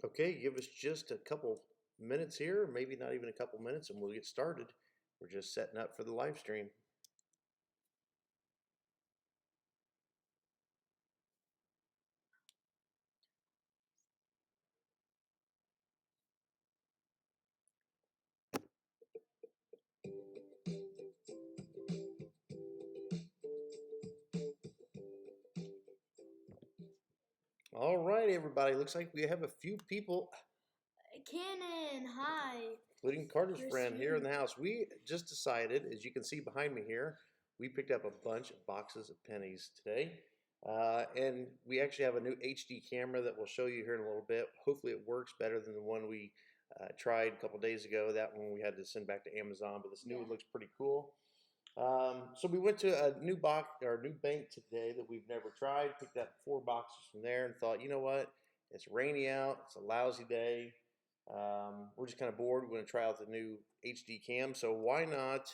Okay, give us just a couple minutes here, maybe not even a couple minutes, and we'll get started. We're just setting up for the live stream. All right, everybody. Looks like we have a few people, Cannon, hi. including Carter's You're friend here in sweet. the house. We just decided, as you can see behind me here, we picked up a bunch of boxes of pennies today. And we actually have a new HD camera that we'll show you here in a little bit. Hopefully it works better than the one we tried a couple days ago. That one we had to send back to Amazon, but this new one looks pretty cool. So we went to a new box or new bank today that we've never tried. Picked up 4 boxes from there and thought, you know what? It's rainy out. It's a lousy day. We're just kind of bored. We're going to try out the new HD cam. So why not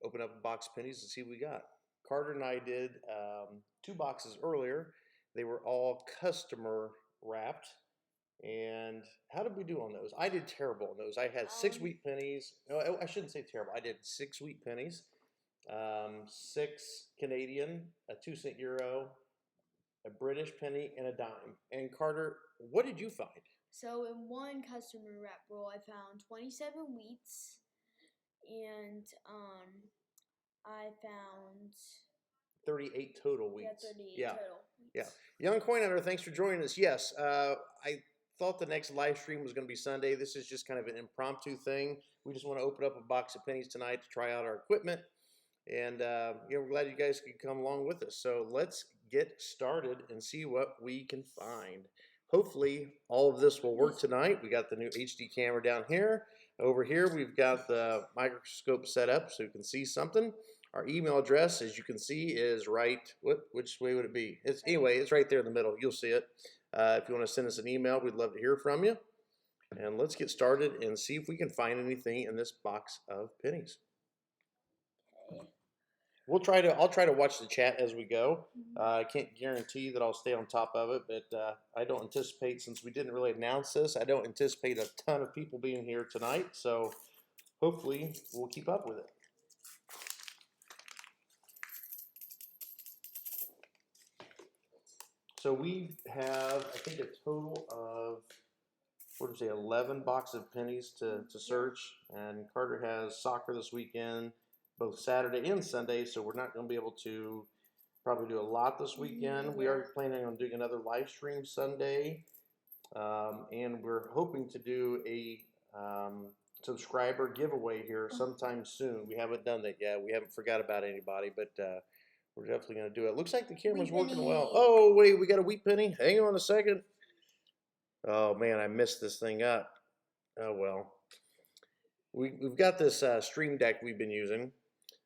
open up a box of pennies and see what we got? Carter and I did 2 boxes earlier. They were all customer wrapped. And how did we do on those? I did terrible on those. I had 6 wheat pennies. No, I shouldn't say terrible. I did 6 wheat pennies, 6 Canadian, a 2 cent euro, a British penny, and a dime. And Carter, what did you find? So in one customer wrap roll, I found 27 wheats, and I found 38 total wheats. 38 total wheats. Yeah. Young Coin Hunter, thanks for joining us. Yes, I thought the next live stream was going to be Sunday. This is just kind of an impromptu thing. We just want to open up a box of pennies tonight to try out our equipment. And we're glad you guys could come along with us. So let's get started and see what we can find. Hopefully all of this will work tonight. We got the new HD camera down here. Over here we've got the microscope set up so you can see something. Our email address, as you can see, is right. Which way would it be? It's right there in the middle. You'll see it. If you want to send us an email, we'd love to hear from you. And let's get started and see if we can find anything in this box of pennies. Okay. I'll try to watch the chat as we go. I can't guarantee that I'll stay on top of it, but I don't anticipate, since we didn't really announce this, I don't anticipate a ton of people being here tonight. So hopefully we'll keep up with it. So we have, I think, a total of, what did we say, 11 boxes of pennies to search. And Carter has soccer this weekend, both Saturday and Sunday, so we're not going to be able to probably do a lot this weekend. We are planning on doing another live stream Sunday, and we're hoping to do a subscriber giveaway here sometime soon. We haven't done that yet. We haven't forgot about anybody, but we're definitely going to do it. Looks like the camera's working well. Oh, wait, we got a wheat penny. Hang on a second. Oh, man, I messed this thing up. Oh, well. We've got this Stream Deck we've been using.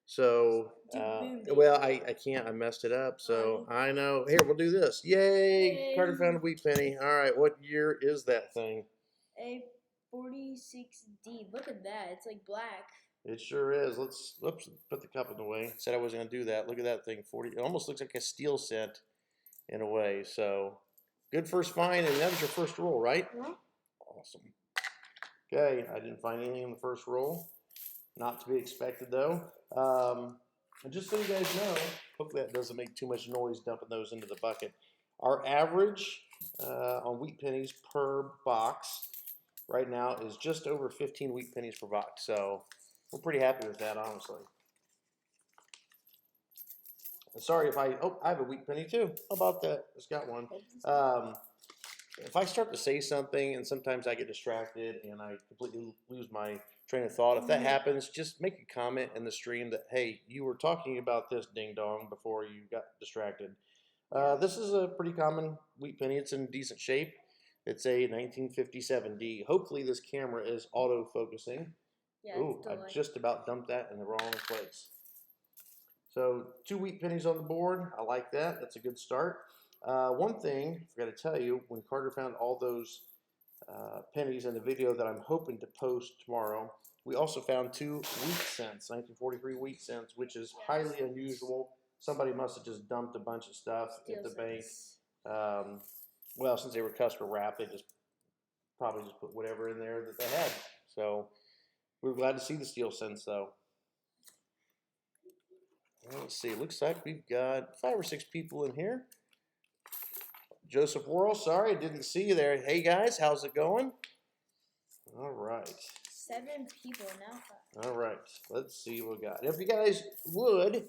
So, well, I can't. I messed it up. So, I know. Here, we'll do this. Yay! Carter found a wheat penny. All right, what year is that thing? A 46D. Look at that. It's like black. It sure is. Let's put the cup in the way. Said I wasn't going to do that. Look at that thing. 40. It almost looks like a steel cent in a way. So, good first find, and that was your first roll, right? Yeah. Awesome. Okay, I didn't find anything in the first roll. Not to be expected, though. And just so you guys know, hopefully that doesn't make too much noise dumping those into the bucket. Our average on wheat pennies per box right now is just over 15 wheat pennies per box. So we're pretty happy with that, honestly. And sorry if I have a wheat penny too. How about that? Just got one. If I start to say something and sometimes I get distracted and I completely lose my train of thought, if that happens, just make a comment in the stream that, hey, you were talking about this ding dong before you got distracted. This is a pretty common wheat penny. It's in decent shape. It's a 1957D. Hopefully this camera is auto-focusing. Yeah, ooh, I just about dumped that in the wrong place. So 2 wheat pennies on the board. I like that. That's a good start. One thing I forgot to tell you, when Carter found all those pennies in the video that I'm hoping to post tomorrow, we also found 2 wheat cents, 1943 wheat cents, which is highly unusual. Somebody must have just dumped a bunch of stuff at the bank. Well, since they were customer wrapped, they just probably just put whatever in there that they had. So we were glad to see the steel scents, though. Well, let's see. It looks like we've got 5 or 6 people in here. Joseph Worrell, sorry, I didn't see you there. Hey guys, how's it going? All right. 7 people now. All right. Let's see what we got. If you guys would,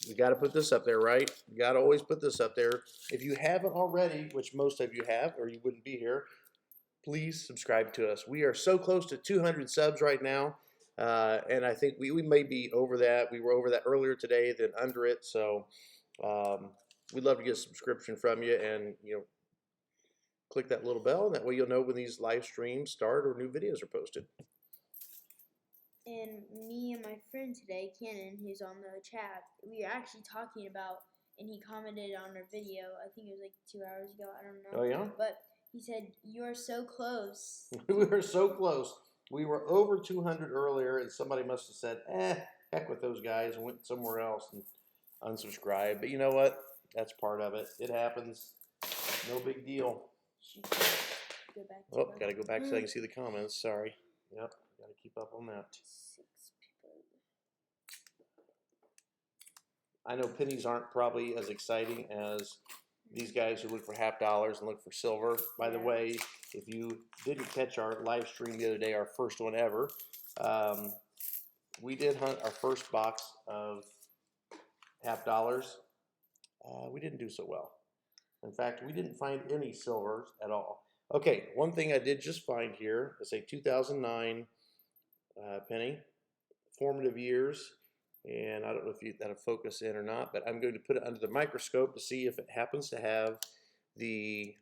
you got to put this up there, right? You got to always put this up there. If you haven't already, which most of you have, or you wouldn't be here, please subscribe to us. We are so close to 200 subs right now, and I think we may be over that. We were over that earlier today than under it, so we'd love to get a subscription from you, and click that little bell, and that way you'll know when these live streams start or new videos are posted. And me and my friend today, Cannon, who's on the chat, we were actually talking about, and he commented on our video, I think it was like 2 hours ago, I don't know. Oh, yeah? But he said, "You're so close." We were so close. We were over 200 earlier, and somebody must have said, heck with those guys, and went somewhere else and unsubscribed. But you know what? That's part of it. It happens. No big deal. Go back to Oh, got to go back so I can see the comments. Sorry. Yep, got to keep up on that. 6 people. I know pennies aren't probably as exciting as these guys who look for $50 and look for silver. By the way, if you didn't catch our live stream the other day, our first one ever, we did hunt our first box of $50. We didn't do so well. In fact, we didn't find any silvers at all. Okay, one thing I did just find here is a 2009 penny, formative years. And I don't know if that'll focus in or not, but I'm going to put it under the microscope to see if it happens to have the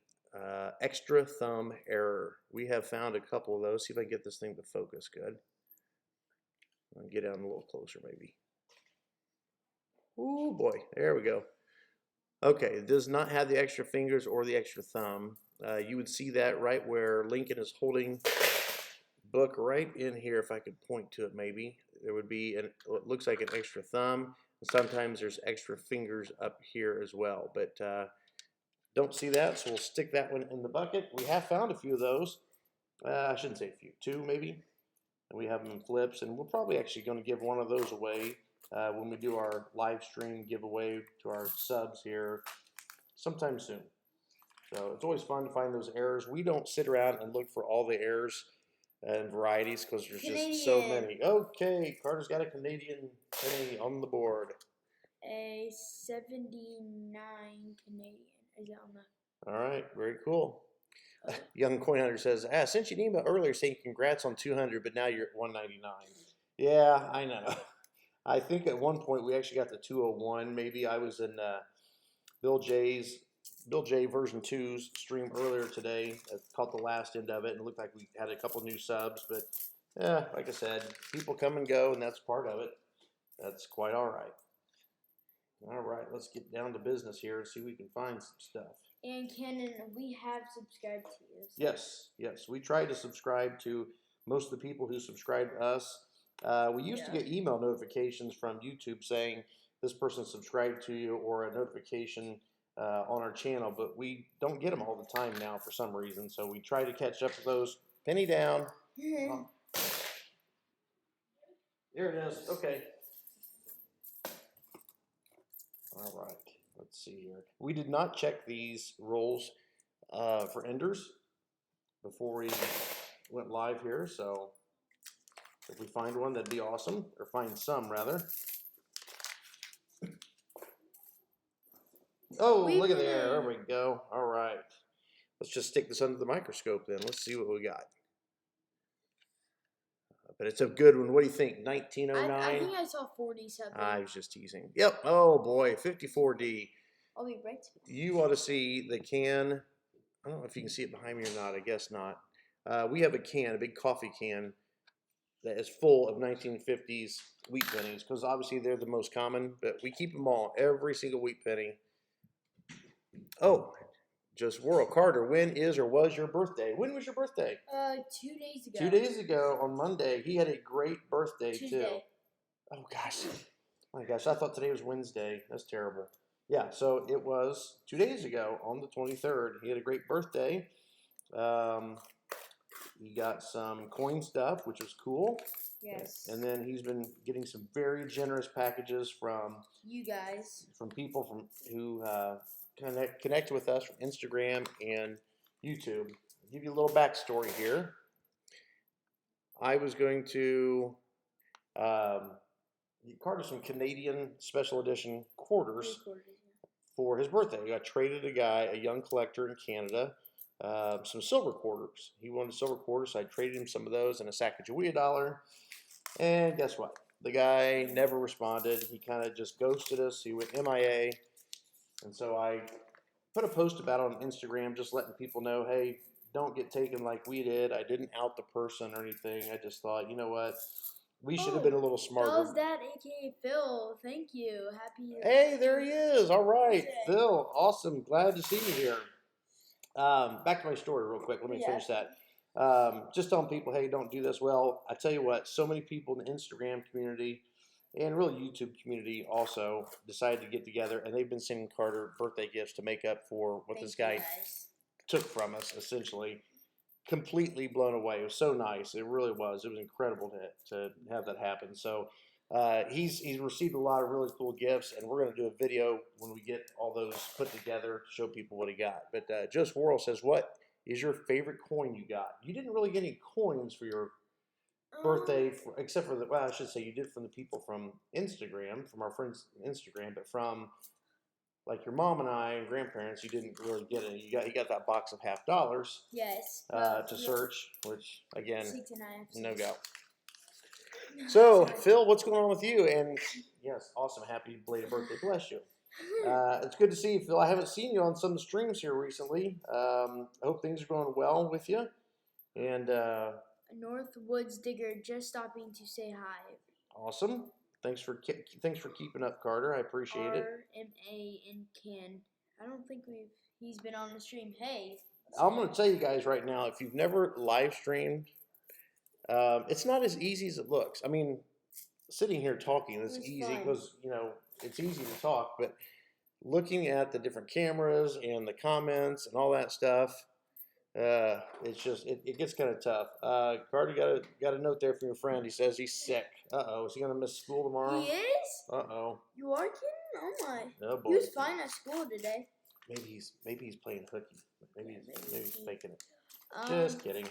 extra thumb error. We have found a couple of those. See if I can get this thing to focus good. I'll get down a little closer maybe. Oh boy, there we go. Okay, it does not have the extra fingers or the extra thumb. You would see that right where Lincoln is holding book right in here. If I could point to it maybe. There would be what looks like an extra thumb, and sometimes there's extra fingers up here as well, but don't see that, so we'll stick that one in the bucket. We have found a few of those. I shouldn't say a few, 2 maybe, and we have them in flips, and we're probably actually going to give one of those away when we do our live stream giveaway to our subs here sometime soon. So it's always fun to find those errors. We don't sit around and look for all the errors and varieties because there's just so many. Okay, Carter's got a Canadian penny on the board. A 79 Canadian. Is that on the? All right, very cool. Young Coin Hunter says, I sent you an email earlier saying congrats on 200, but now you're at 199. Yeah, I know. I think at one point we actually got to 201. Maybe I was in Bill J version 2's stream earlier today. I caught the last end of it, and it looked like we had a couple new subs, but yeah, like I said, people come and go, and that's part of it. That's quite all right. All right, let's get down to business here and see if we can find some stuff. And Cannon, we have subscribed to you. So. Yes, we try to subscribe to most of the people who subscribe to us. We used to get email notifications from YouTube saying this person subscribed to you, or a notification on our channel, but we don't get them all the time now for some reason, so we try to catch up with those. Penny down. There it is. Okay. All right. Let's see here. We did not check these rolls for enders before we went live here, so if we find one, that'd be awesome, or find some rather. Oh, look at there. There we go. All right. Let's just stick this under the microscope then. Let's see what we got. But it's a good one. What do you think? 1909? I think I saw 47. I was just teasing. Yep. Oh, boy. 54D. I'll be right. You ought to see the can. I don't know if you can see it behind me or not. I guess not. We have a can, a big coffee can, that is full of 1950s wheat pennies, because obviously they're the most common, but we keep them all, every single wheat penny. Oh, just Worrell Carter, when is or was your birthday? When was your birthday? 2 days ago. 2 days ago on Monday. He had a great birthday Tuesday. too. Oh gosh. Oh my gosh, I thought today was Wednesday. That's terrible. Yeah, so it was 2 days ago on the 23rd. He had a great birthday. Um, he got some coin stuff, which was cool. Yes. And then he's been getting some very generous packages from you guys. from people who connect with us from Instagram and YouTube. I'll give you a little backstory here. I was going to um, Carter some Canadian special edition quarters for his birthday. I traded a young collector in Canada, some silver quarters. He wanted silver quarters, so I traded him some of those and a Sacagawea dollar. And guess what? The guy never responded. He kind of just ghosted us. He went MIA. And so I put a post about it on Instagram, just letting people know, hey, don't get taken like we did. I didn't out the person or anything. I just thought, you know what? We should have been a little smarter. How's that, aka Phil? Thank you. Happy. Hey, there he is. All right, Phil. Awesome. Glad to see you here. Back to my story real quick. Let me finish that. Just telling people, hey, don't do this. Well, I tell you what, so many people in the Instagram community and really YouTube community also decided to get together, and they've been sending Carter birthday gifts to make up for what this guy took from us, essentially. Completely blown away. It was so nice. It really was. It was incredible to have that happen. So he's received a lot of really cool gifts, and we're going to do a video when we get all those put together to show people what he got. But Joe Swarrell says, what is your favorite coin you got? You didn't really get any coins for your birthday, except for well, I should say you did from the people from Instagram, from our friends on Instagram, but from like your mom and I and grandparents, you didn't really get any. You got that box of $50. Yes. To search, which again, 69. no go. So Phil, what's going on with you? And yes, awesome, happy belated birthday, bless you. It's good to see you, Phil. I haven't seen you on some of the streams here recently. I hope things are going well with you. And Northwoods Digger just stopping to say hi. Awesome. Thanks for keeping up, Carter. I appreciate it. RMA and Ken. I don't think he's been on the stream. Hey. I'm going to tell you guys right now, if you've never live streamed, it's not as easy as it looks. I mean, sitting here talking is easy because, it's easy to talk, but looking at the different cameras and the comments and all that stuff, it's just it gets kind of tough. Carter got a note there from your friend. He says he's sick. Is he gonna miss school tomorrow? He is. You are kidding? Oh my! Oh boy. He was fine at school today. Maybe he's playing hooky. Maybe he's faking it. Just kidding.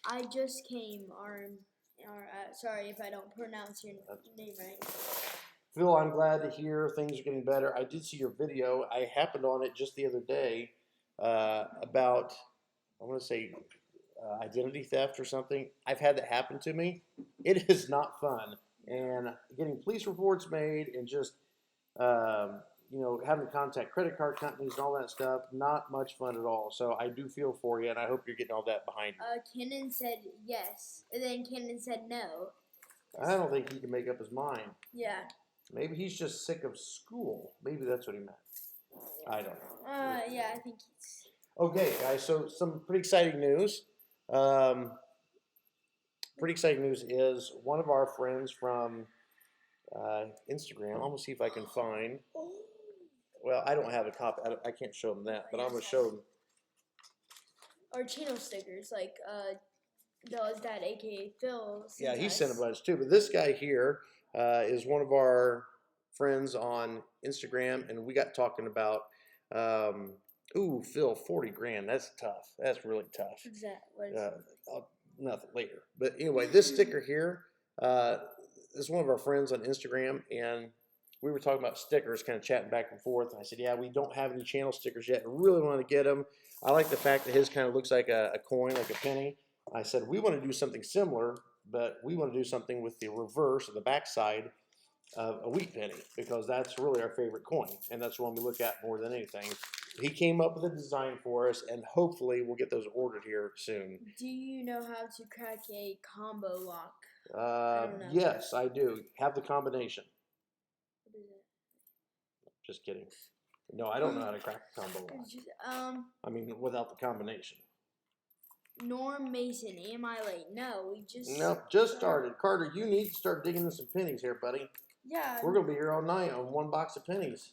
I just came. Sorry if I don't pronounce your name right. Phil, I'm glad to hear things are getting better. I did see your video. I happened on it just the other day about, I want to say, identity theft or something. I've had that happen to me. It is not fun. And getting police reports made and just, having to contact credit card companies and all that stuff, not much fun at all. So I do feel for you, and I hope you're getting all that behind you. Kenan said yes, and then Kenan said no. I don't think he can make up his mind. Yeah. Maybe he's just sick of school. Maybe that's what he meant. I don't know. Yeah, I think he's... Okay, guys, so some pretty exciting news. Pretty exciting news is one of our friends from Instagram. I'm going to see if I can find... Well, I don't have a copy. I can't show them that, but I'm going to show them. Our channel stickers, like those that aka Phil. Yeah, he sent a bunch too. But this guy here is one of our friends on Instagram, and we got talking about, Phil, 40 grand. That's tough. That's really tough. What's that? Nothing later. But anyway, this sticker here is one of our friends on Instagram, and we were talking about stickers, kind of chatting back and forth. And I said, yeah, we don't have any channel stickers yet. I really want to get them. I like the fact that his kind of looks like a coin, like a penny. I said, we want to do something similar, but we want to do something with the reverse or the backside of a wheat penny, because that's really our favorite coin, and that's the one we look at more than anything. He came up with a design for us, and hopefully we'll get those ordered here soon. Do you know how to crack a combo lock? Yes, I do. Have the combination. What is it? Just kidding. No, I don't know how to crack a combo lock. I mean, without the combination. Norm Mason, am I late? No, we just... Nope, just started. Carter, you need to start digging in some pennies here, buddy. Yeah. We're going to be here all night on one box of pennies.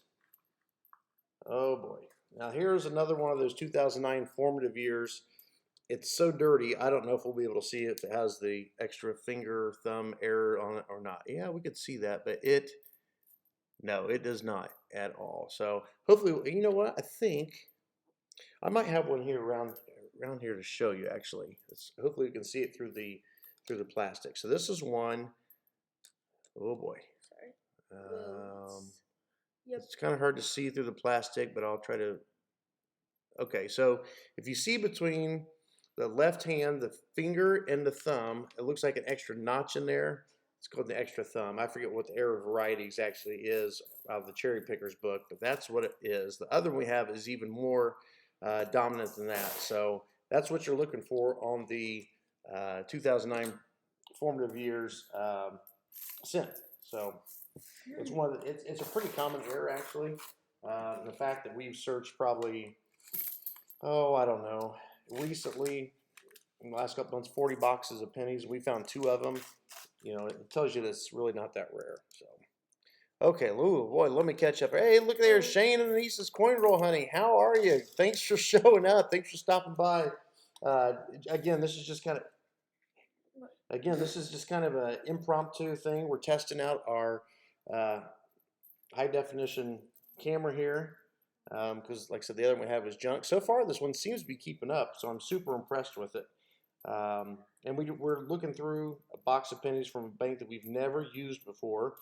Oh boy. Now here's another one of those 2009 formative years. It's so dirty, I don't know if we'll be able to see it if it has the extra finger thumb error on it or not. Yeah, we could see that, but no, it does not at all. So hopefully, you know what? I think I might have one here around here to show you actually. Hopefully you can see it through the plastic. So this is one. Oh boy. Sorry. Yep. It's kind of hard to see through the plastic, but I'll try to. Okay, so if you see between the left hand, the finger, and the thumb, it looks like an extra notch in there. It's called the extra thumb. I forget what the error varieties actually is out of the cherry picker's book, but that's what it is. The other one we have is even more dominant than that. So that's what you're looking for on the 2009 formative years scent. So it's one of the, it's a pretty common error actually. The fact that we've searched probably, oh, I don't know, recently in the last couple months, 40 boxes of pennies. We found 2 of them. You know, it tells you that it's really not that rare. So, okay, ooh, boy, let me catch up. Hey, look there, Shane and Anissa's Coin Roll, honey. How are you? Thanks for showing up. Thanks for stopping by. Again, this is just kind of. Again, this is just kind of an impromptu thing. We're testing out our high definition camera here because, like I said, the other one we have is junk. So far, this one seems to be keeping up, so I'm super impressed with it. And we're looking through a box of pennies from a bank that we've never used before.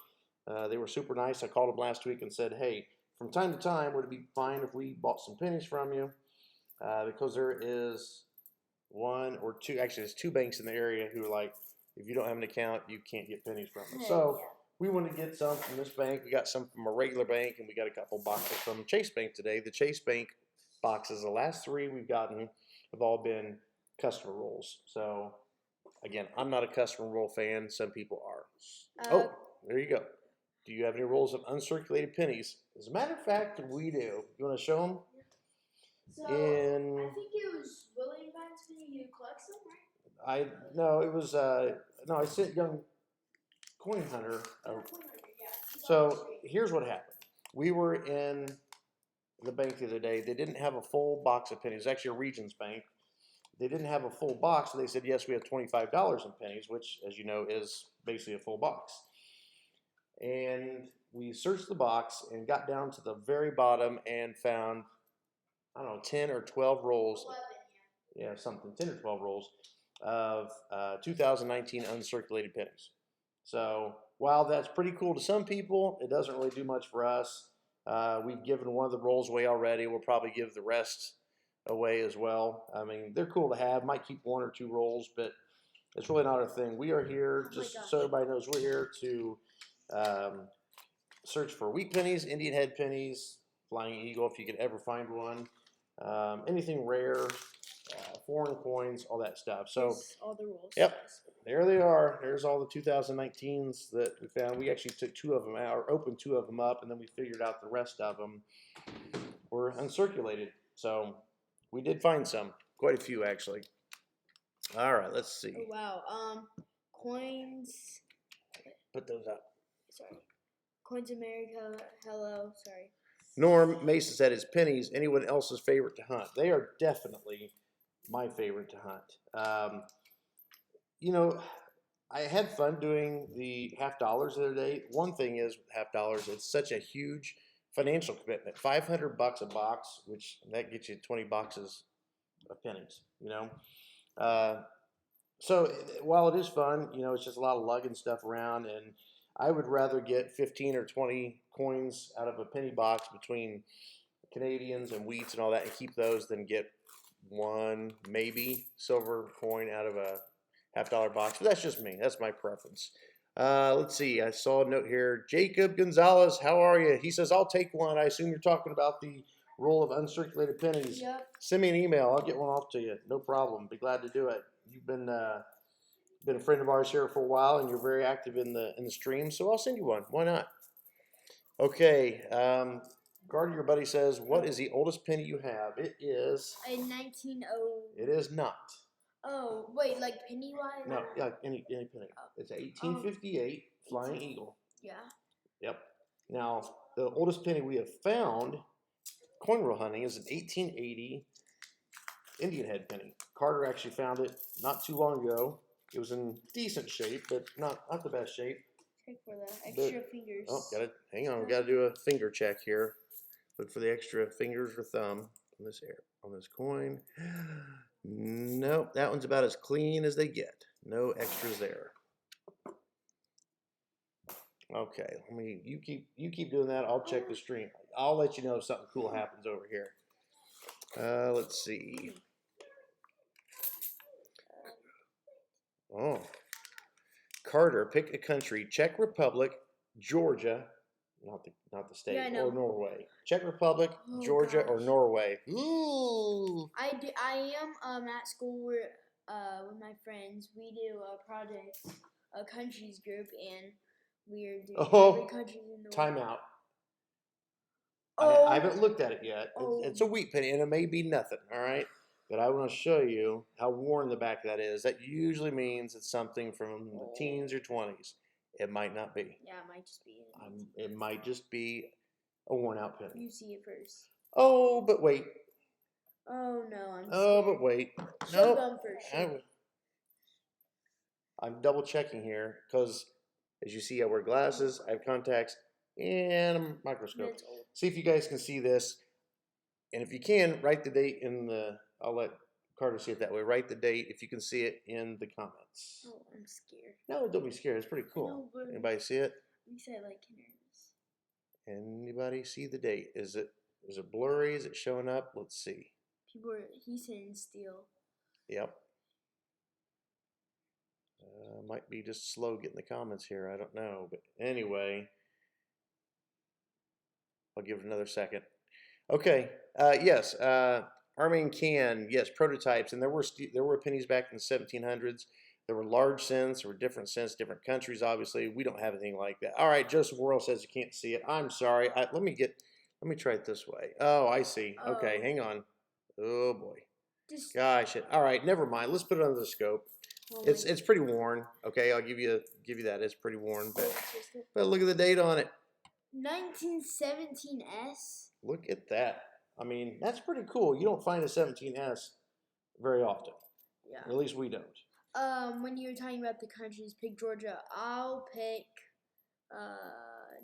They were super nice. I called them last week and said, hey, from time to time, would it be fine if we bought some pennies from you? Because there is one or two, actually there's 2 banks in the area who are like, if you don't have an account, you can't get pennies from us. So we want to get some from this bank. We got some from a regular bank, and we got a couple boxes from Chase Bank today. The Chase Bank boxes, the last 3 we've gotten have all been customer rolls. So again, I'm not a customer roll fan. Some people are. Oh, there you go. Do you have any rolls of uncirculated pennies? As a matter of fact, we do. You want to show them? So I think it was William Penny who collects them, right? No, it was no, I sent young Coin Hunter. So here's what happened. We were in the bank the other day. They didn't have a full box of pennies. It was actually a Regions bank. They didn't have a full box, so they said, yes, we have $25 in pennies, which, as you know, is basically a full box. And we searched the box and got down to the very bottom and found, I don't know, 10 or 12 rolls. 11, yeah, something, 10 or 12 rolls of 2019 uncirculated pennies. So while that's pretty cool to some people, it doesn't really do much for us. We've given one of the rolls away already. We'll probably give the rest away as well. I mean, they're cool to have. Might keep 1 or 2 rolls, but it's really not our thing. We are here, just so everybody knows, we're here to search for wheat pennies, Indian head pennies, flying eagle if you could ever find one, anything rare, foreign coins, all that stuff. So all the rules. Yep, there they are. There's all the 2019s that we found. We actually took 2 of them out, or opened 2 of them up, and then we figured out the rest of them were uncirculated. So we did find some, quite a few actually. All right, let's see. Oh, wow. Coins. Put those up. Sorry. Coins America. Hello. Sorry. Norm Mason said, "Is pennies anyone else's favorite to hunt?" They are definitely my favorite to hunt. You know, I had fun doing the half dollars the other day. One thing is with half dollars, it's such a huge financial commitment. $500 a box, which that gets you 20 boxes of pennies. You know, so while it is fun, you know, it's just a lot of lugging stuff around, and I would rather get 15 or 20 coins out of a penny box between Canadians and wheats and all that and keep those than get 1 maybe silver coin out of a half-dollar box. But that's just me. That's my preference. Let's see. I saw a note here. Jacob Gonzalez, how are you? He says, I'll take one. I assume you're talking about the roll of uncirculated pennies. Yep. Send me an email. I'll get one off to you. No problem. Be glad to do it. You've been a friend of ours here for a while, and you're very active in the stream, so I'll send you one. Why not? Okay. Gardner, your buddy says, what is the oldest penny you have? It is a 1900. It is not. Oh, wait, like penny-wise? No, yeah, any penny. Oh. It's 1858 Flying Eagle. Yeah. Yep. Now, the oldest penny we have found coin roll hunting is an 1880 Indian head penny. Carter actually found it not too long ago. It was in decent shape, but not the best shape. Check for the extra fingers. Oh, hang on. We got to do a finger check here. Look for the extra fingers or thumb on this coin. Nope, that one's about as clean as they get. No extras there. Okay, you keep doing that. I'll check the stream. I'll let you know if something cool happens over here. Let's see. Oh, Carter, pick a country: Czech Republic, Georgia, not the state, Yeah, I know. or Norway. Czech Republic, Georgia, or Norway. Ooh. I am at school with my friends. We do a project, a countries group, and we're doing every country in the world. Time out. Oh. I haven't looked at it yet. Oh. It's a wheat penny, and it may be nothing, all right? But I want to show you how worn the back of that is. That usually means it's something from the teens or 20s. It might not be. Yeah, it might just be. It might just be a worn-out penny. You see it first. Oh, but wait. Oh, no, I'm Oh, scared. but wait. Show them for sure. I'm double checking here because, as you see, I wear glasses, I have contacts, and a microscope. See if you guys can see this. And if you can, write the date in the, I'll let Carter see it that way. Write the date if you can see it in the comments. Oh, I'm scared. No, don't be scared. It's pretty cool. Anybody see it? At least I like nervous. Anybody see the date? Is it blurry? Is it showing up? Let's see. He's saying steel. Yep. Might be just slow getting the comments here. I don't know. But anyway, I'll give it another second. Okay. Yes. Arming can. Yes. Prototypes. And there were pennies back in the 1700s. There were large cents. There were different cents, different countries. Obviously, we don't have anything like that. All right. Joseph Worrell says you can't see it. I'm sorry. Let me try it this way. Oh, I see. Okay. Hang on. Oh boy. Gosh. All right. Never mind. Let's put it under the scope. It's pretty worn. Okay, I'll give you that. It's pretty worn, but look at the date on it. 1917S. Look at that. I mean, that's pretty cool. You don't find a 17S very often. Yeah. At least we don't. When you were talking about the countries, pick Georgia. I'll pick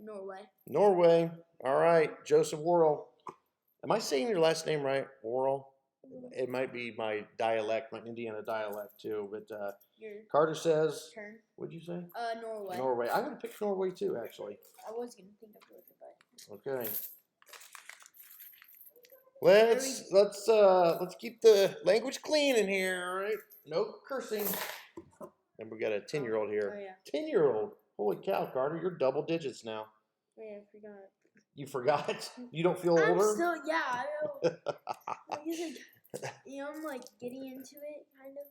Norway. Norway. All right, Joseph Worrell. Am I saying your last name right, Worrell? It might be my dialect, my Indiana dialect too, but Carter says. Turn. What'd you say? Norway. Norway. I'm gonna pick Norway too, actually. I was gonna think of Georgia, but. Okay. Let's keep the language clean in here, all right? No cursing. And we got a 10-year-old here. Oh yeah. 10-year-old. Holy cow, Carter! You're double digits now. Oh, yeah, I forgot. You forgot? You don't feel older? I'm still, yeah, I know. I'm like getting into it, kind of.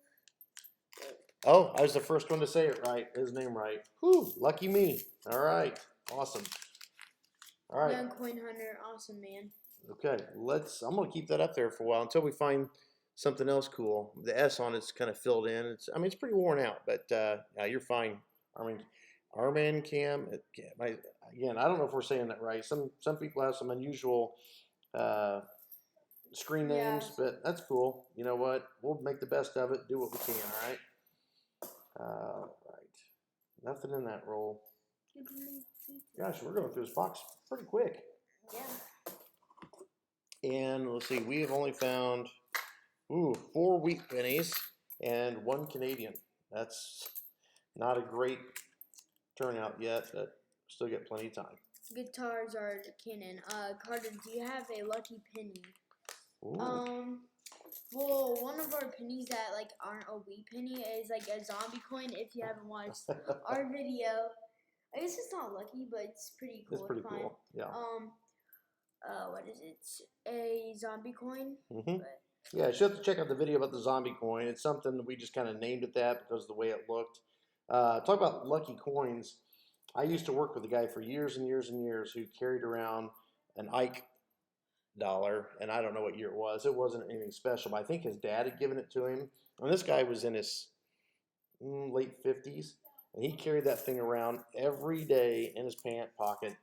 Oh, I was the first one to say it right. His name right. Whew, lucky me. All right. Awesome. All right. Young coin hunter. Awesome, man. Okay. I'm going to keep that up there for a while until we find something else cool. The S on it's kind of filled in. It's pretty worn out, but yeah, you're fine. Armin Cam. Again, I don't know if we're saying that right. Some people have some unusual screen names, but that's cool. You know what? We'll make the best of it. Do what we can. All right. Right. Nothing in that roll. Gosh, we're going through this box pretty quick. Yeah. And let's see. We have only found 4 wheat pennies and 1 Canadian. That's not a great turnout yet, but still got plenty of time. Guitars are canon. Carter, do you have a lucky penny? Ooh. Well, one of our pennies that aren't a wheat penny is like a zombie coin. If you haven't watched our video, I guess it's not lucky, but it's pretty cool. It's pretty cool. Yeah. What is it? A zombie coin. Mm-hmm. Yeah, you should have to check out the video about the zombie coin. It's something that we just kind of named it that because of the way it looked. Talk about lucky coins. I used to work with a guy for years and years and years who carried around an Ike dollar, and I don't know what year it was. It wasn't anything special, but I think his dad had given it to him. And this guy was in his late 50s, and he carried that thing around every day in his pant pocket.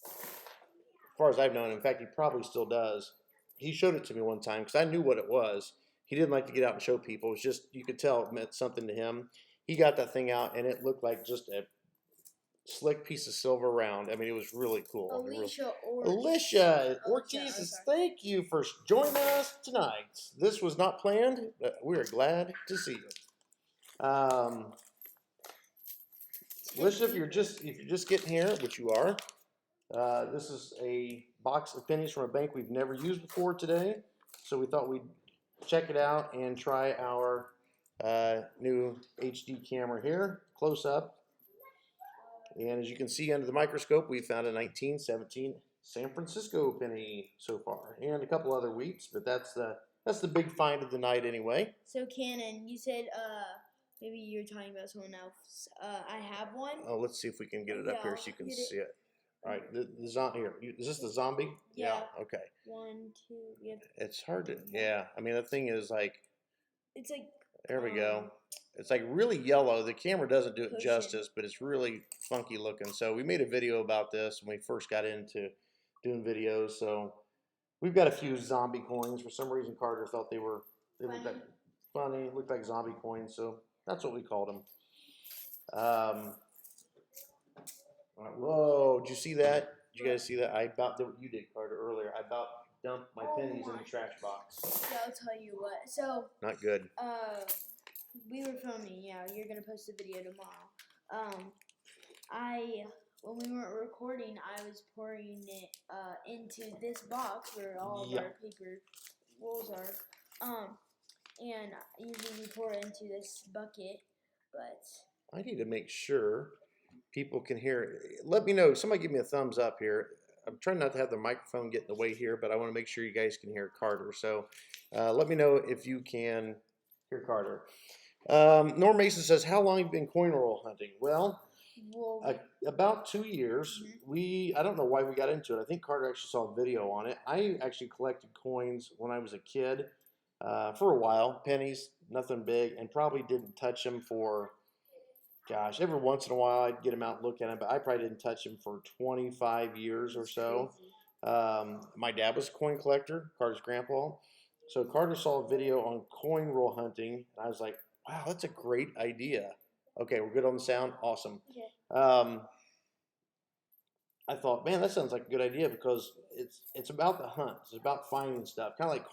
As far as I've known, in fact, he probably still does. he showed it to me one time because I knew what it was. He didn't like to get out and show people. It was just, you could tell it meant something to him. He got that thing out, and it looked like just a slick piece of silver round. I mean, it was really cool. Alicia Ortiz, thank you for joining us tonight. This was not planned, but we're glad to see you. Alicia, if you're just getting here, which you are, this is a box of pennies from a bank we've never used before today. So we thought we'd check it out and try our new HD camera here, close up. And as you can see under the microscope, we found a 1917 San Francisco penny so far, and a couple other wheats, but that's the big find of the night anyway. So Cannon, you said maybe you're talking about someone else. I have one. Oh, let's see if we can get it up here so you can see it. All right, here. Is this the zombie? Yeah. Okay. 1, 2. Yeah. It's hard to. Yeah. I mean, the thing is like. It's like. There we go. It's like really yellow. The camera doesn't do it Cushion. justice, but it's really funky looking. So we made a video about this when we first got into doing videos. So we've got a few zombie coins. For some reason, Carter thought they looked like funny, looked like zombie coins. So that's what we called them. Whoa! Did you see that? Did you guys see that? I about did what you did, Carter, earlier. I about dumped my pennies in the trash box. So I'll tell you what. So. Not good. We were filming. Yeah, you're gonna post a video tomorrow. When we weren't recording, I was pouring it into this box where all of our paper rolls are. And usually we pour it into this bucket, but I need to make sure people can hear. Let me know. Somebody give me a thumbs up here. I'm trying not to have the microphone get in the way here, but I want to make sure you guys can hear Carter. So let me know if you can hear Carter. Norm Mason says, how long have you been coin roll hunting? Well, about 2 years. I don't know why we got into it. I think Carter actually saw a video on it. I actually collected coins when I was a kid for a while, pennies, nothing big, and probably didn't touch them for, gosh, every once in a while I'd get them out and look at them, but I probably didn't touch them for 25 years or so. My dad was a coin collector, Carter's grandpa. So Carter saw a video on coin roll hunting, and I was like, wow, that's a great idea. Okay, we're good on the sound. Awesome. Okay. I thought, man, that sounds like a good idea because it's about the hunt. It's about finding stuff, kind of like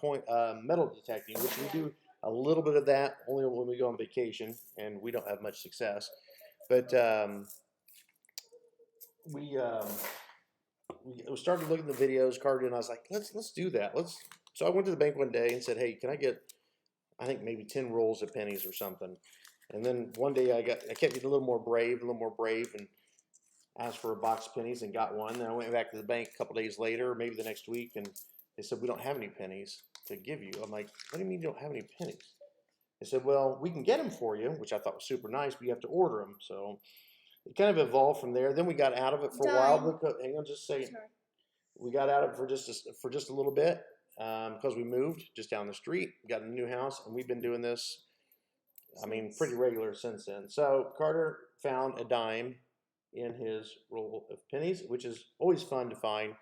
metal detecting, which we do a little bit of that only when we go on vacation, and we don't have much success. But we started looking at the videos, Carter and I was like, let's do that. So I went to the bank one day and said, hey, can I get, I think maybe 10 rolls of pennies or something. And then one day I kept getting a little more brave, and asked for a box of pennies and got one. Then I went back to the bank a couple days later, maybe the next week, and they said, we don't have any pennies to give you. I'm like, what do you mean you don't have any pennies? They said, well, we can get them for you, which I thought was super nice, but you have to order them. So it kind of evolved from there. Then we got out of it for a while. Hang on just a second. Sorry. We got out of it for just a little bit because we moved just down the street, got a new house, and we've been doing this, I mean, pretty regular since then. So Carter found a dime in his roll of pennies, which is always fun to find.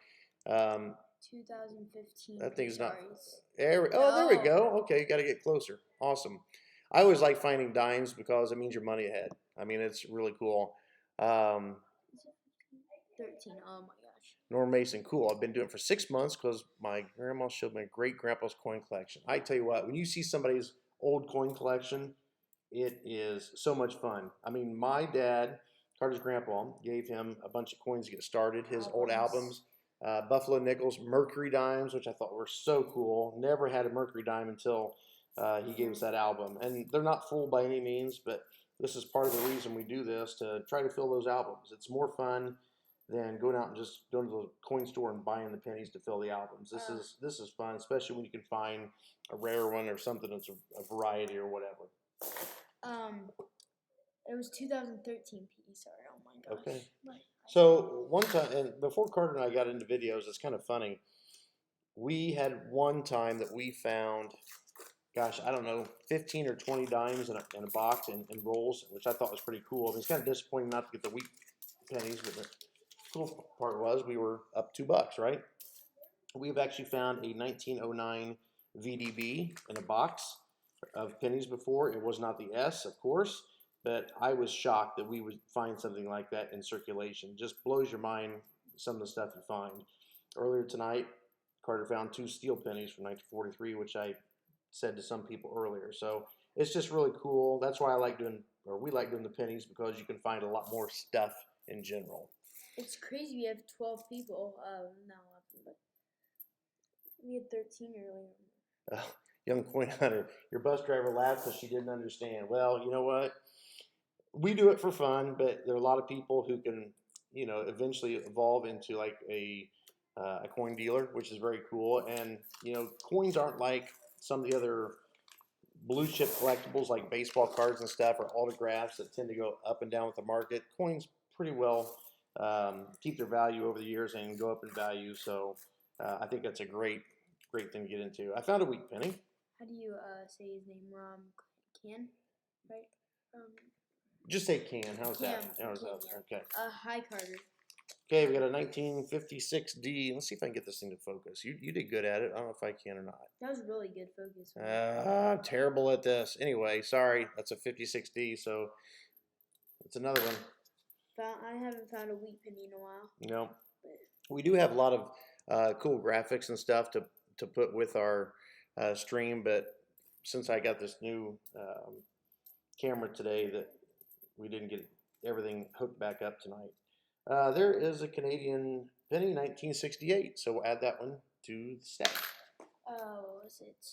2015. That thing's not. There we go. Okay, you got to get closer. Awesome. I always like finding dimes because it means you're money ahead. I mean, it's really cool. 13. Oh my gosh. Norm Mason, cool. I've been doing it for 6 months because my grandma showed my great grandpa's coin collection. I tell you what, when you see somebody's old coin collection, it is so much fun. I mean, my dad, Carter's grandpa, gave him a bunch of coins to get started. His old albums, Buffalo nickels, Mercury dimes, which I thought were so cool. Never had a Mercury dime until he gave us that album. And they're not full by any means, but this is part of the reason we do this, to try to fill those albums. It's more fun than going out and just going to the coin store and buying the pennies to fill the albums. This is fun, especially when you can find a rare one or something that's a variety or whatever. It was 2013 PE. Sorry, oh my gosh. Okay. So one time, and before Carter and I got into videos, it's kind of funny. We had one time that we found, gosh, I don't know, 15 or 20 dimes in a box and rolls, which I thought was pretty cool. I mean, it's kind of disappointing not to get the wheat pennies, but the cool part was we were up $2, right? we've actually found a 1909 VDB in a box of pennies before. It was not the S, of course, but I was shocked that we would find something like that in circulation. Just blows your mind, some of the stuff you find. Earlier tonight, Carter found 2 steel pennies from 1943, which I said to some people earlier. So it's just really cool. That's why I like doing, or we like doing the pennies, because you can find a lot more stuff in general. It's crazy. We have 12 people. No, 11, but we had 13 earlier. Young coin hunter, your bus driver laughed because she didn't understand. Well, you know what? We do it for fun, but there are a lot of people who can, eventually evolve into like a coin dealer, which is very cool. And coins aren't like some of the other blue chip collectibles like baseball cards and stuff, or autographs that tend to go up and down with the market. Coins pretty well keep their value over the years and go up in value. So I think that's a great thing to get into. I found a weak penny. How do you say his name? Can, right? Just say Can. How's Cam, that? How's Cam, that? yeah. Okay. Hi, Carter. Okay, we got a 1956D. Let's see if I can get this thing to focus. You did good at it. I don't know if I can or not. That was really good focus. I'm terrible at this. Anyway, sorry. That's a 56D, so it's another one. I haven't found a wheat penny in a while. No. We do have a lot of cool graphics and stuff to put with our stream, but since I got this new camera today, that we didn't get everything hooked back up tonight. There is a Canadian penny, 1968, so we'll add that one to the stack. Oh, is it?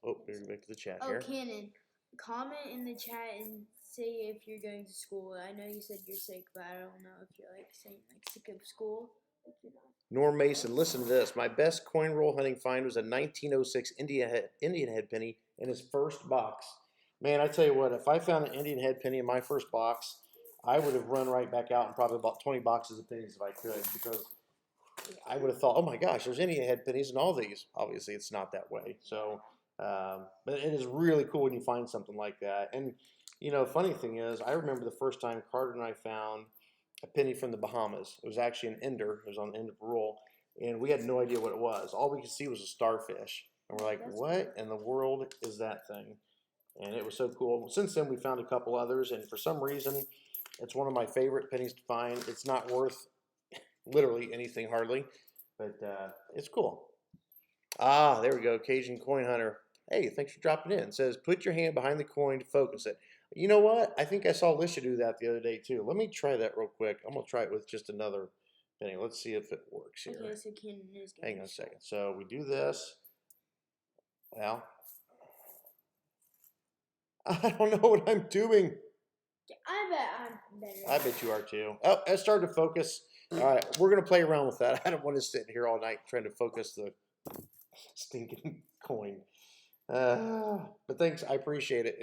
Oh, we're back to the chat Oh, here. Cannon, comment in the chat and say if you're going to school. I know you said you're sick, but I don't know if you're saying sick of school. If you're not. Norm Mason, listen to this. My best coin roll hunting find was a 1906 Indian head penny in his first box. Man, I tell you what, if I found an Indian head penny in my first box, I would have run right back out and probably bought 20 boxes of pennies if I could, because I would have thought, oh my gosh, there's Indian head pennies in all these. Obviously, it's not that way. So, but it is really cool when you find something like that. And, funny thing is, I remember the first time Carter and I found a penny from the Bahamas. It was actually an ender. It was on the end of a roll. And we had no idea what it was. All we could see was a starfish. And we're like, what in the world is that thing? And it was so cool. Since then, we found a couple others. And for some reason, it's one of my favorite pennies to find. It's not worth literally anything hardly, but it's cool. Ah, there we go. Cajun Coin Hunter. Hey, thanks for dropping in. It says, put your hand behind the coin to focus it. You know what? I think I saw Alicia do that the other day too. Let me try that real quick. I'm going to try it with just another penny. Let's see if it works here. Okay, so Cannon is going. Hang on a second. So we do this. Well, I don't know what I'm doing. I bet I'm better. I bet you are too. Oh, it started to focus. All right, we're going to play around with that. I don't want to sit here all night trying to focus the stinking coin. But thanks, I appreciate it.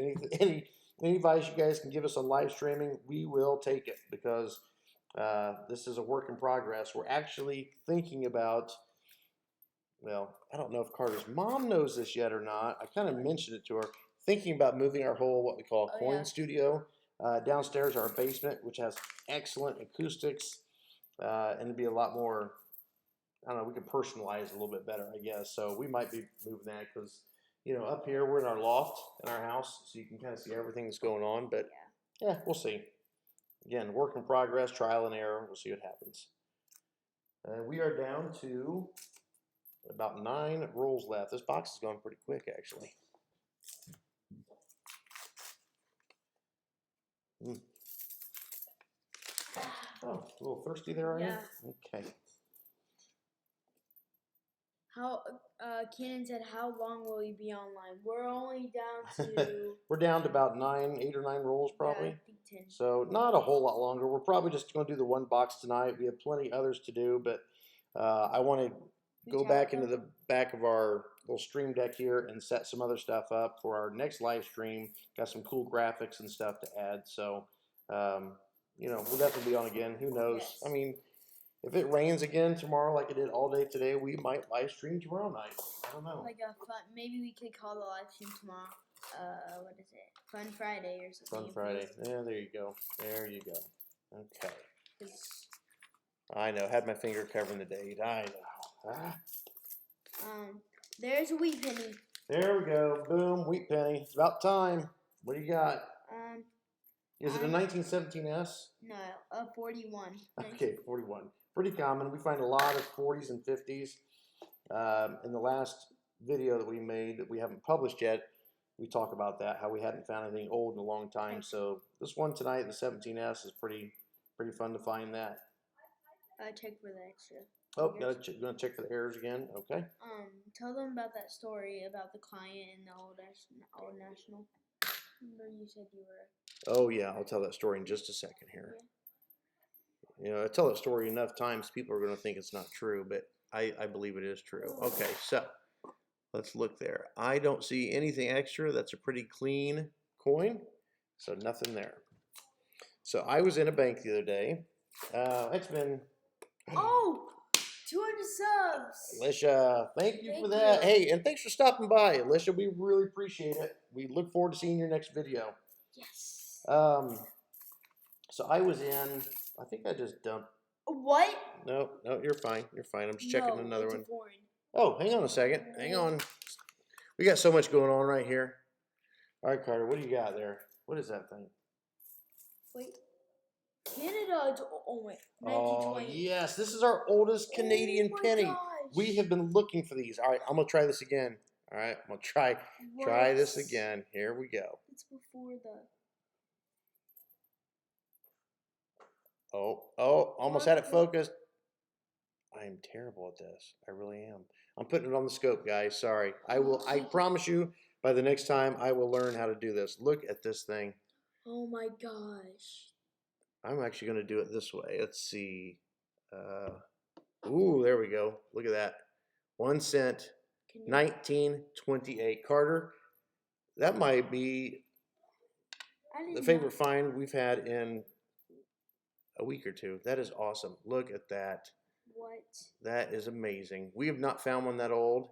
Any advice you guys can give us on live streaming, we will take it, because this is a work in progress. We're actually thinking about, well, I don't know if Carter's mom knows this yet or not. I kind of mentioned it to her. Thinking about moving our whole, what we call a coin studio, downstairs, our basement, which has excellent acoustics, and it'd be a lot more, I don't know, we could personalize a little bit better, I guess. So we might be moving that, because up here we're in our loft in our house, so you can kind of see everything that's going on. But yeah, we'll see. Again, work in progress, trial and error. We'll see what happens. We are down to about 9 rolls left. This box is going pretty quick, actually. Oh, a little thirsty there, are you? Okay. How Cannon said, how long will you be online? We're only down to we're down to about 8 or 9 rolls probably. Yeah, I think 10. So not a whole lot longer. We're probably just going to do the one box tonight. We have plenty others to do, but I want to go back into the back of our little stream deck here and set some other stuff up for our next live stream. Got some cool graphics and stuff to add. So, we'll definitely be on again. Who knows? Yes. I mean, if it rains again tomorrow like it did all day today, we might live stream tomorrow night. I don't know. Like a fun, maybe we could call the live stream tomorrow. What is it? Fun Friday or something. Fun Friday. Yeah, there you go. There you go. Okay. 'Cause I know. Had my finger covering the date. I know. Ah, There's a wheat penny. there we go. Boom, wheat penny. It's about time. What do you got? Is it a 1917S? No, a 41. Okay, 41. Pretty common. We find a lot of 40s and 50s. In the last video that we made that we haven't published yet, we talk about that, how we hadn't found anything old in a long time. So this one tonight, the 17S, is pretty fun to find that. Check for the extra. Oh, gonna check for the errors again. Okay. Tell them about that story about the client and the old National. Remember you said you were. Oh yeah, I'll tell that story in just a second here. Yeah. You know, I tell that story enough times, people are going to think it's not true, but I believe it is true. Okay, so let's look there. I don't see anything extra. That's a pretty clean coin, so nothing there. So I was in a bank the other day. It's been... Oh, 200 subs. Alicia, thank you for that. Hey, and thanks for stopping by, Alicia. We really appreciate it. We look forward to seeing your next video. Yes. So I was in... I think I just dumped. What? No, you're fine. You're fine. I'm just checking another one. Foreign. Oh, hang on a second. Hang on. We got so much going on right here. All right, Carter, what do you got there? What is that thing? Wait. Canada. Oh, wait. Oh, yes. This is our oldest Canadian penny. Gosh. We have been looking for these. All right, I'm going to try this again. All right, I'm going to try this again. Here we go. It's before the... Oh, almost had it focused. I am terrible at this. I really am. I'm putting it on the scope, guys. Sorry. I promise you, by the next time, I will learn how to do this. Look at this thing. Oh my gosh. I'm actually going to do it this way. Let's see. Ooh, there we go. Look at that. 1 cent, 1928. Carter, that might be the favorite find we've had in a week or two. That is awesome. Look at that. What? That is amazing. We have not found one that old.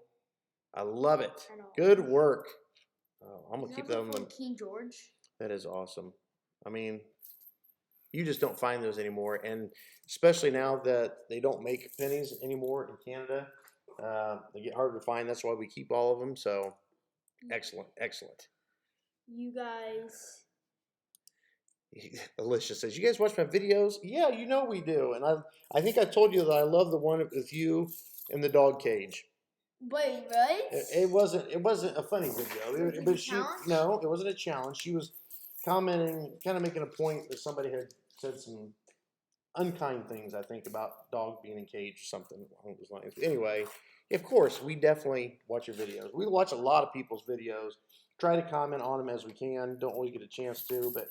I love it. Good work. I'm going to keep that on the... King George. That is awesome. I mean, you just don't find those anymore. And especially now that they don't make pennies anymore in Canada, they get harder to find. That's why we keep all of them. So excellent. Excellent. You guys... Alicia says, you guys watch my videos? Yeah, you know we do. And I think I told you that I love the one with you in the dog cage. Wait, right? It wasn't a funny video. No, it wasn't a challenge. She was commenting, kind of making a point that somebody had said some unkind things, I think, about dog being in cage or something along those lines. Anyway, of course, we definitely watch your videos. We watch a lot of people's videos. Try to comment on them as we can. Don't always get a chance to, but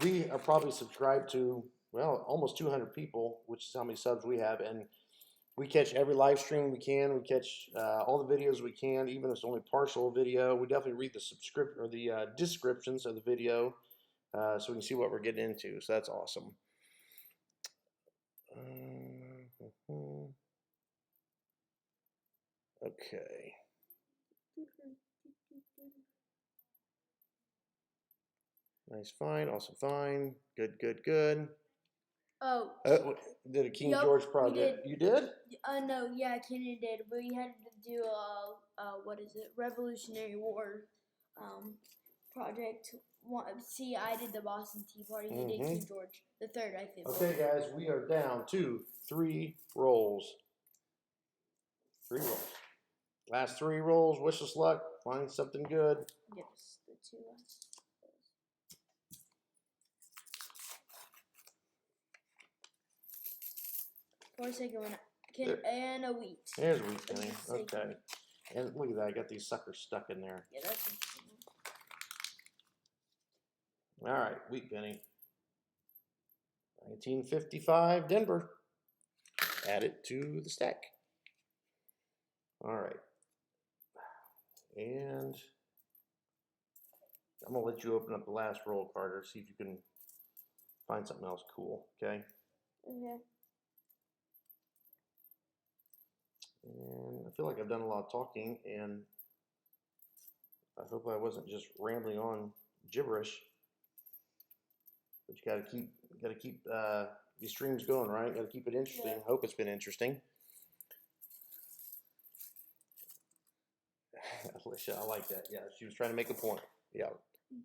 we are probably subscribed to, well, almost 200 people, which is how many subs we have, and we catch every live stream we can. We catch all the videos we can, even if it's only partial video. We definitely read the descriptions of the video so we can see what we're getting into. So that's awesome. Okay. Nice find, awesome find. Good. Oh. Did a King George project? You did? No, yeah, Canada did. We had to do what is it? Revolutionary War project. See, I did the Boston Tea Party. He did King George the third, I think. Okay, guys, we are down to 3 rolls. 3 rolls. Last 3 rolls. Wish us luck. Find something good. Yes, the 2 last. For a second one. And a wheat. There's a wheat penny. Okay. And look at that. I got these suckers stuck in there. Yeah, that's interesting. All right. Wheat penny. 1955 Denver. Add it to the stack. All right. And I'm going to let you open up the last roll, Carter. See if you can find something else cool. Okay? Okay. And I feel like I've done a lot of talking, and I hope I wasn't just rambling on gibberish. But you gotta keep these streams going, right? Gotta keep it interesting. Yeah. Hope it's been interesting. Alicia, I like that. Yeah, she was trying to make a point. Yeah,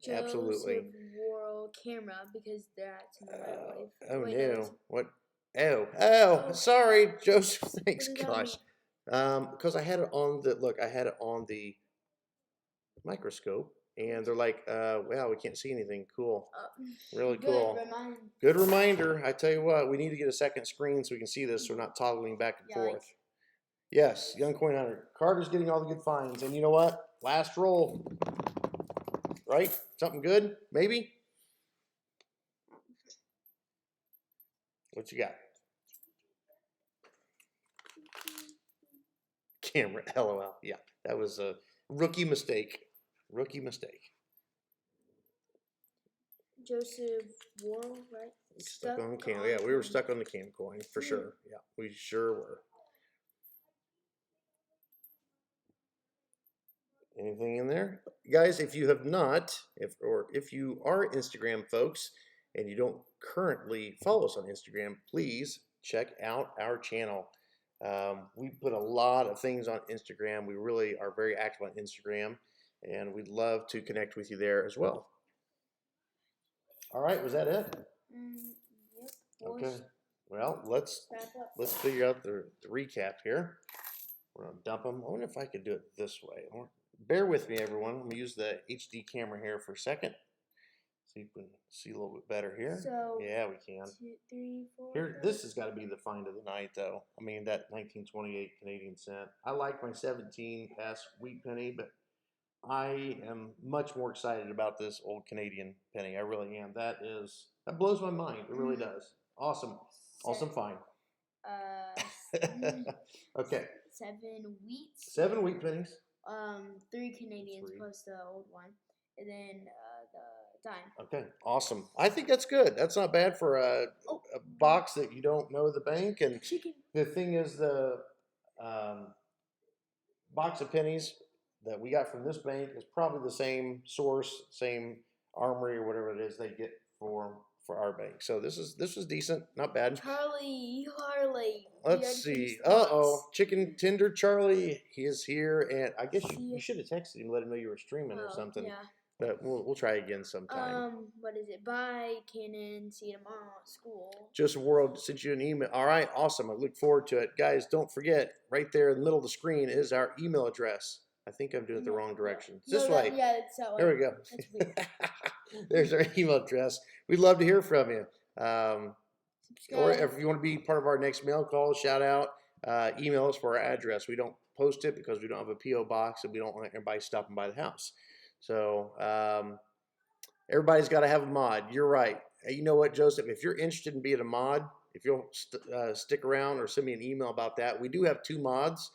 Joseph absolutely. wore camera because that's in the microwave. Oh Wait, no! that's- What? Oh. Sorry, Joseph. Thanks, What does that gosh. Because I had it on the look. I had it on the microscope, and they're like, "Wow, we can't see anything." Cool, really cool. Good reminder. I tell you what, we need to get a second screen so we can see this, so we're not toggling back and forth. Yes, young coin hunter. Carter's getting all the good finds, and you know what? Last roll, right? Something good, maybe. What you got? Camera, LOL. Yeah, that was a rookie mistake. Rookie mistake. Joseph Worrell, right? Stuck on the cam. Yeah, we were stuck on the cam coin for sure. Yeah, we sure were. Anything in there, guys? If you have not, if you are Instagram folks and you don't currently follow us on Instagram, please check out our channel. We put a lot of things on Instagram. We really are very active on Instagram, and we'd love to connect with you there as well. All right, was that it? Yep. Okay. Well, let's figure out the recap here. We're gonna dump them. I wonder if I could do it this way. Bear with me, everyone. I'm gonna use the HD camera here for a second, so you can see a little bit better here. So yeah, we can. 2, 3, 4. Here, this has got to be the find of the night, though. I mean, that 1928 Canadian cent. I like my 17 past wheat penny, but I am much more excited about this old Canadian penny. I really am. That blows my mind. It really does. Awesome. Awesome find. Okay. 7 wheats. 7 wheat pennies. 3 Canadians plus the old one, and then the dime. Okay, awesome. I think that's good. That's not bad for a box that you don't know the bank. And the thing is, the box of pennies that we got from this bank is probably the same source, same armory or whatever it is they get for our bank. So this was decent, not bad. Charlie. Let's see. Uh-oh, chicken tender Charlie. He is here, and I guess you should have texted him, let him know you were streaming or something. Yeah. But we'll try again sometime. What is it? Bye, Cannon. See you tomorrow at school. Joseph World sent you an email. All right, awesome. I look forward to it. Guys, don't forget, right there in the middle of the screen is our email address. I think I'm doing it the wrong direction. It's this way. Yeah, it's that way. There we go. That's weird. There's our email address. We'd love to hear from you. Or if you want to be part of our next mail call, shout out, email us for our address. We don't post it because we don't have a P.O. box and we don't want everybody stopping by the house. So everybody's got to have a mod. You're right. You know what, Joseph? If you're interested in being a mod, if you'll stick around or send me an email about that, we do have 2 mods.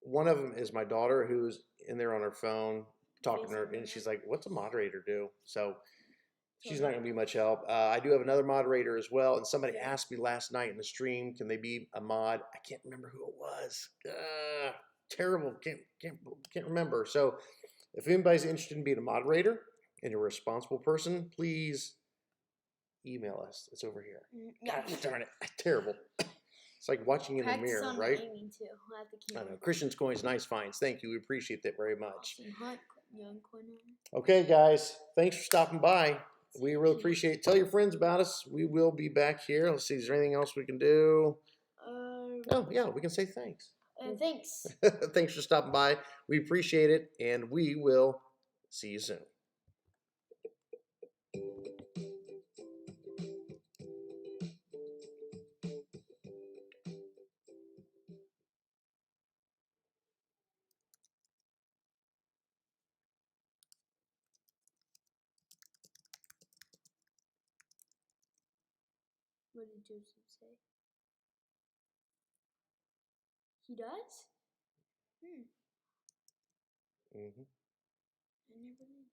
One of them is my daughter, who's in there on her phone talking to her, and she's like, "What's a moderator do?" So she's not going to be much help. I do have another moderator as well, and somebody asked me last night in the stream, can they be a mod? I can't remember who it was. Terrible. Can't remember. So if anybody's interested in being a moderator and you're a responsible person, please email us. It's over here. God darn it. Terrible. It's like watching in the mirror, right? I know. Christian's Coins, nice finds. Thank you. We appreciate that very much. Okay, guys. Thanks for stopping by. We really appreciate it. Tell your friends about us. We will be back here. Let's see. Is there anything else we can do? Oh, yeah. We can say thanks. Thanks. Thanks for stopping by. We appreciate it, and we will see you soon. What did Joseph say? He does? I never knew.